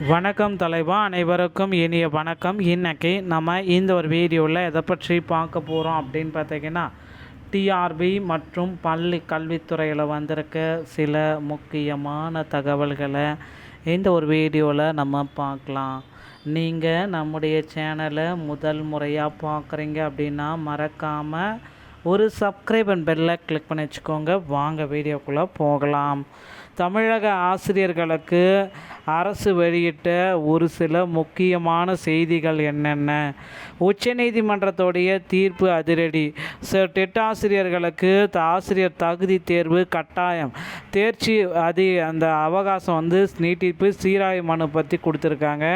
வணக்கம் தலைவா, அனைவருக்கும் இனிய வணக்கம். இன்றைக்கி நம்ம இந்த ஒரு வீடியோவில் எதை பற்றி பார்க்க போகிறோம் அப்படின்னு பார்த்தீங்கன்னா, டிஆர்பி மற்றும் பள்ளி கல்வித்துறையில் வந்திருக்க சில முக்கியமான தகவல்களை இந்த ஒரு வீடியோவில் நம்ம பார்க்கலாம். நீங்கள் நம்முடைய சேனலை முதல் முறையாக பார்க்குறீங்க அப்படின்னா மறக்காமல் ஒரு சப்ஸ்கிரைப் அண்ட் பெல்லை கிளிக் பண்ணி வச்சுக்கோங்க. வாங்க வீடியோக்குள்ளே போகலாம். தமிழக ஆசிரியர்களுக்கு அரசு வெளியிட்ட ஒரு சில முக்கியமான செய்திகள் என்னென்ன? உச்சநீதிமன்றத்துடைய தீர்ப்பு அதிரடி. டெட் ஆசிரியர்களுக்கு ஆசிரியர் தகுதி தேர்வு கட்டாயம், தேர்ச்சி அந்த அவகாசம் நீட்டிப்பு, சீராய்வு மனு பற்றி கொடுத்துருக்காங்க.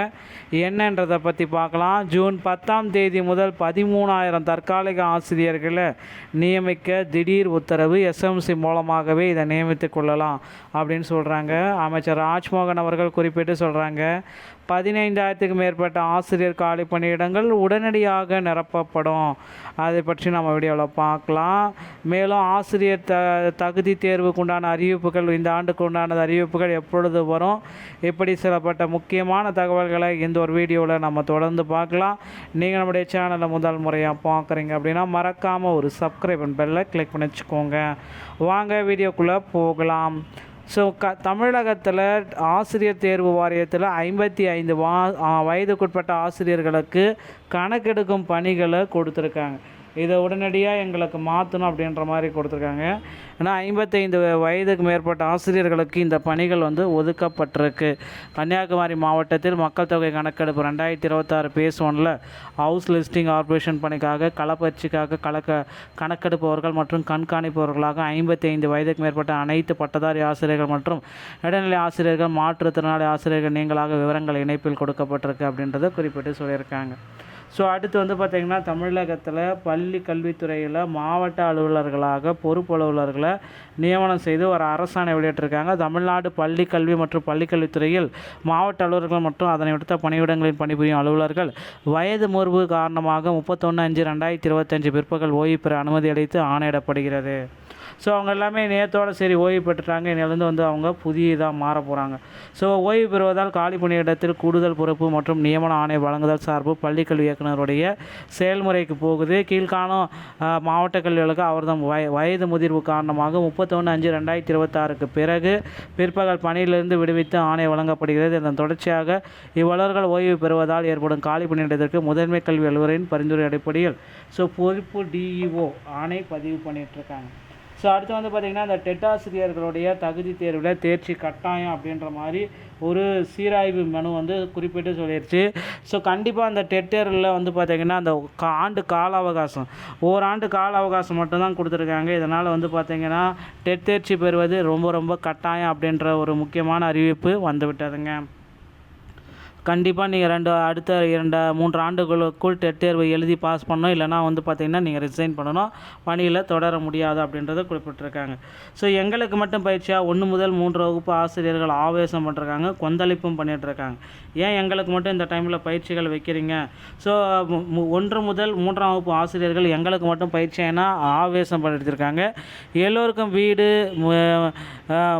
என்னன்றதை பற்றி பார்க்கலாம். ஜூன் 10 முதல் 13,000 தற்காலிக ஆசிரியர்களை நியமிக்க திடீர் உத்தரவு. எஸ்எம்சி மூலமாகவே இதை நியமித்து கொள்ளலாம் அப்படின்னு சொல்கிறாங்க. அமைச்சர் ராஜ்மோகன் அவர்கள் குறிப்பிட்டு சொல்கிறாங்க, 15,000க்கு மேற்பட்ட ஆசிரியர் காலி பணியிடங்கள் உடனடியாக நிரப்பப்படும். அதை பற்றி நம்ம வீடியோவில் பார்க்கலாம். மேலும் ஆசிரியர் தகுதி தேர்வுக்கு உண்டான அறிவிப்புகள், இந்த ஆண்டுக்கு உண்டான அறிவிப்புகள் எப்பொழுது வரும், இப்படி சிலப்பட்ட முக்கியமான தகவல்களை இந்த ஒரு வீடியோவில் நம்ம தொடர்ந்து பார்க்கலாம். நீங்கள் நம்முடைய சேனலை முதல் முறையாக பார்க்குறீங்க அப்படின்னா மறக்காமல் ஒரு சப்ஸ்கிரைப் அண்ட் பெல்லை கிளிக் பண்ணி வச்சுக்கோங்க. வாங்க வீடியோக்குள்ளே போகலாம். தமிழகத்தில் ஆசிரியர் தேர்வு வாரியத்தில் 55 வயதுக்குட்பட்ட ஆசிரியர்களுக்கு கணக்கெடுக்கும் பணிகளை கொடுத்துருக்காங்க. இதை உடனடியாக எங்களுக்கு மாற்றணும் அப்படின்ற மாதிரி கொடுத்துருக்காங்க. ஏன்னா 55 வயதுக்கு மேற்பட்ட ஆசிரியர்களுக்கு இந்த பணிகள் ஒதுக்கப்பட்டிருக்கு. கன்னியாகுமரி மாவட்டத்தில் மக்கள் தொகை கணக்கெடுப்பு 2026 பேஸ் 1 ஹவுஸ் லிஸ்டிங் ஆப்ரேஷன் பணிக்காக களப்பயிற்சிக்காக கணக்கெடுப்பவர்கள் மற்றும் கண்காணிப்பவர்களாக 55 வயதுக்கு மேற்பட்ட அனைத்து பட்டதாரி ஆசிரியர்கள் மற்றும் இடைநிலை ஆசிரியர்கள், மாற்றுத்திறனாளி ஆசிரியர்கள் நீங்களாக விவரங்கள் இணைப்பில் கொடுக்கப்பட்டிருக்கு அப்படின்றத குறிப்பிட்டு சொல்லியிருக்காங்க. அடுத்து பார்த்திங்கன்னா, தமிழகத்தில் பள்ளி கல்வித்துறையில் மாவட்ட அலுவலர்களாக பொறுப்பு அலுவலர்களை நியமனம் செய்து ஒரு அரசாணை வெளியிட்டிருக்காங்க. தமிழ்நாடு பள்ளி கல்வி மற்றும் பள்ளிக்கல்வித்துறையில் மாவட்ட அலுவலர்கள் மற்றும் அதனை அடுத்த பணியிடங்களில் பணிபுரியும் அலுவலர்கள் வயது முறிவு காரணமாக 31/5/2025 பிற்பகல் ஓய்வு பெற அனுமதி அளித்து ஆணையிடப்படுகிறது. அவங்க எல்லாமே நேரத்தோடு சரி ஓய்வு பெற்றுட்டாங்க. இன்னிலேருந்து அவங்க புதியதாக மாற போகிறாங்க. ஓய்வு பெறுவதால் காலி பணியிடத்தில் கூடுதல் பொறுப்பு மற்றும் நியமன ஆணை வழங்குதல் சார்பு பள்ளிக்கல்வி இயக்குநருடைய செயல்முறைக்கு போகுது. கீழ்காணும் மாவட்ட கல்விகளுக்கு அவர்தம் வயது முதிர்வு காரணமாக 31/5/2026 பிறகு பிற்பகல் பணியிலிருந்து விடுவித்து ஆணை வழங்கப்படுகிறது. இதன் தொடர்ச்சியாக இவ்வளர்கள் ஓய்வு பெறுவதால் ஏற்படும் காலி பணியிடத்திற்கு முதன்மை கல்வி அலுவலரின் பரிந்துரை அடிப்படையில் பொறுப்பு டிஇஓ ஆணை பதிவு பண்ணிகிட்ருக்காங்க. அடுத்து பார்த்திங்கன்னா, இந்த டெட் ஆசிரியர்களுடைய தகுதி தேர்வில் தேர்ச்சி கட்டாயம் அப்படின்ற மாதிரி ஒரு சீராய்வு மனு குறிப்பிட்டு சொல்லிடுச்சு. கண்டிப்பாக அந்த டெட் தேர்வில் பார்த்திங்கன்னா அந்த ஆண்டு கால அவகாசம், ஓராண்டு கால அவகாசம் மட்டும்தான் கொடுத்துருக்காங்க. இதனால் பார்த்திங்கன்னா டெட் தேர்ச்சி பெறுவது ரொம்ப ரொம்ப கட்டாயம் அப்படின்ற ஒரு முக்கியமான அறிவிப்பு வந்துவிட்டதுங்க. கண்டிப்பாக நீங்கள் அடுத்த 2-3 ஆண்டுகளுக்குள் டெட் தேர்வு எழுதி பாஸ் பண்ணணும். இல்லைனா பார்த்திங்கன்னா நீங்கள் ரிசைன் பண்ணணும், பணியில் தொடர முடியாது அப்படின்றத குறிப்பிட்டிருக்காங்க. எங்களுக்கு மட்டும் பயிற்சியாக 1 முதல் 3 வகுப்பு ஆசிரியர்கள் ஆவேசம் பண்ணிருக்காங்க, கொந்தளிப்பும் பண்ணிகிட்ருக்காங்க. ஏன் எங்களுக்கு மட்டும் இந்த டைமில் பயிற்சிகள் வைக்கிறீங்க? 1 முதல் 3ஆம் வகுப்பு ஆசிரியர்கள் எங்களுக்கு மட்டும் பயிற்சினா ஆவேசம் பண்ணிட்டுருக்காங்க. எல்லோருக்கும் வீடு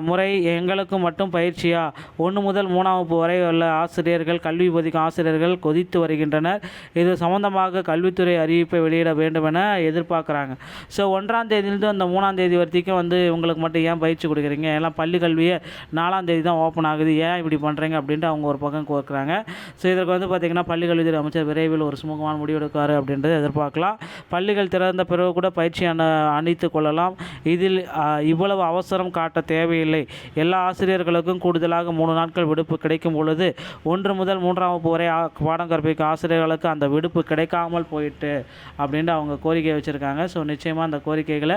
முறை, எங்களுக்கும் மட்டும் பயிற்சியா? 1 முதல் 3ஆம் வகுப்பு வரை உள்ள ஆசிரியர்கள், கல்வி போதிக்கும் ஆசிரியர்கள் கொதித்து வருகின்றனர். இது சம்பந்தமாக கல்வித்துறை அறிவிப்பை வெளியிட வேண்டும் என எதிர்பார்க்குறாங்க. 1ஆம் தேதியிலிருந்து அந்த 3ஆம் தேதி வரைக்கும் உங்களுக்கு மட்டும் ஏன் பயிற்சி கொடுக்குறீங்க? எல்லாம் பள்ளி கல்வியை 4ஆம் தேதி தான் ஓப்பன் ஆகுது, ஏன் இப்படி பண்ணுறீங்க அப்படின்ட்டு அவங்க ஒரு பக்கம் கோர்க்குறாங்க. இதற்கு பார்த்திங்கன்னா பள்ளி கல்வித்துறை அமைச்சர் விரைவில் ஒரு சுமூகமான முடிவெடுக்காரு அப்படின்றத எதிர்பார்க்கலாம். பள்ளிகள் திறந்த பிறகு கூட பயிற்சி அணித்து கொள்ளலாம். இதில் இவ்வளவு அவசரம் காட்ட தேவையில்லை. எல்லா ஆசிரியர்களுக்கும் கூடுதலாக 3 நாட்கள் விடுப்பு கிடைக்கும் பொழுது 1 முதல் 3ஆம் வகுப்பு வரை பாடம் கற்பிக்கும் ஆசிரியர்களுக்கு அந்த விடுப்பு கிடைக்காமல் போயிட்டு அப்படின்ட்டு அவங்க கோரிக்கை வச்சுருக்காங்க. நிச்சயமாக அந்த கோரிக்கைகளை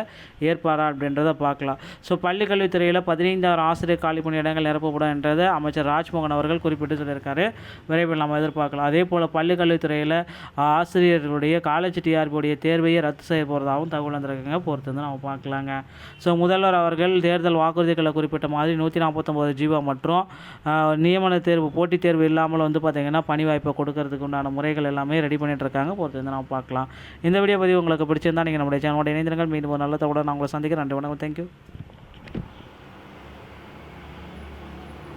ஏற்பாரா அப்படின்றத பார்க்கலாம். பள்ளி கல்வித்துறையில் 15,000 ஆசிரியர் காலி பணியிடங்கள் நிரப்பப்படும் என்றதை அமைச்சர் ராஜ்மோகன் அவர்கள் குறிப்பிட்டு சொல்லியிருக்காரு. விரைவில் நம்ம எதிர்பார்க்கலாம். அதே போல் பள்ளி கல்வித்துறையில் ஆசிரியர்களுடைய காலேஜ் டிஆர்பியுடைய தேர்வையை ரத்து செய்ய போகிறதாகவும் தகவல் வந்திருக்காங்க. பொறுத்து நம்ம பார்க்கலாங்க. முதல்வர் அவர்கள் தேர்தல் வாக்குறுதிகளை குறிப்பிட்ட மாதிரி 149 ஜீவோ மற்றும் நியமன தேர்வு, போட்டித் தேர்வு இல்லாமல் பார்த்திங்கன்னா பணி வாய்ப்பை கொடுக்கறதுக்கு உண்டான முறைகள் எல்லாமே ரெடி பண்ணிட்டு இருக்காங்க. பொறுத்து நம்ம பார்க்கலாம். இந்த வீடியோ பதிவு உங்களுக்கு பிடிச்சிருந்தா நீங்கள் நம்முடைய சேனலோட இணைந்திருங்கள். மீண்டும் ஒரு நல்ல தகவலுடன் நான் உங்களை சந்திக்கிறேன். நன்றி, வணக்கம், தேங்க்யூ.